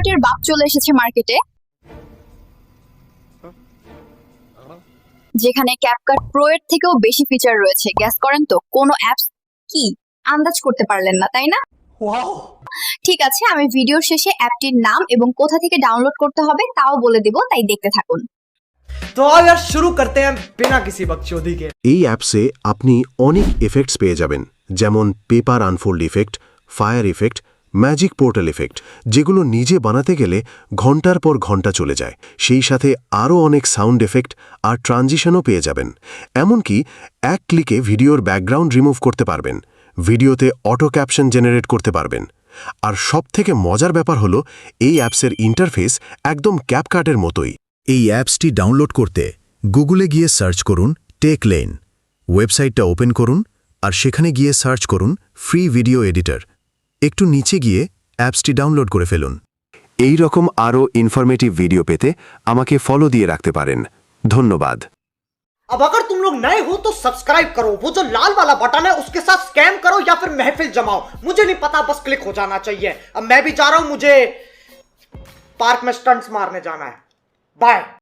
ক্যাপকাটের বাপ চলে এসেছে মার্কেটে, যেখানে ক্যাপকাট প্রো এর থেকেও বেশি ফিচার রয়েছে। গ্যাস করেন তো কোন অ্যাপস কি? আন্দাজ করতে পারলেন না তাই না? ঠিক আছে, আমি ভিডিওর শেষে অ্যাপটির নাম এবং কোথা থেকে ডাউনলোড করতে হবে তাও বলে দেব, তাই দেখতে থাকুন। तो अब यार शुरू करते हैं बिना किसी बकचोदी के। এই অ্যাপসে আপনি অনেক এফেক্টস পেয়ে যাবেন, যেমন paper unfold effect, fire effect, magic portal effect, যেগুলো নিজে বানাতে গেলে ঘন্টার পর ঘন্টা চলে যায়। সেই সাথে আরও অনেক সাউন্ড এফেক্ট আর ট্রানজিশনও পেয়ে যাবেন। এমনকি এক ক্লিকে ভিডিওর ব্যাকগ্রাউন্ড রিমুভ করতে পারবেন, ভিডিওতে অটো ক্যাপশন জেনারেট করতে পারবেন। আর সবথেকে মজার ব্যাপার হলো এই অ্যাপসের ইন্টারফেস একদম ক্যাপকাটের মতোই। এই অ্যাপসটি ডাউনলোড করতে গুগলে গিয়ে সার্চ করুন টেকলেন, ওয়েবসাইটটা ওপেন করুন আর সেখানে গিয়ে সার্চ করুন ফ্রি ভিডিও এডিটর। একটু নিচে গিয়ে অ্যাপসটি ডাউনলোড করে ফেলুন। এই রকম আরও ইনফরমেটিভ ভিডিও পেতে আমাকে ফলো দিয়ে রাখতে পারেন। ধন্যবাদ। अब अगर तुम लोग नए हो तो सब्सक्राइब करो, वो जो लाल वाला बटन है उसके साथ स्कैम करो या फिर महफिल जमाओ, मुझे नहीं पता, बस क्लिक हो जाना चाहिए। अब मैं भी जा रहा हूं, मुझे पार्क में स्टंट्स मारने जाना है। बाय।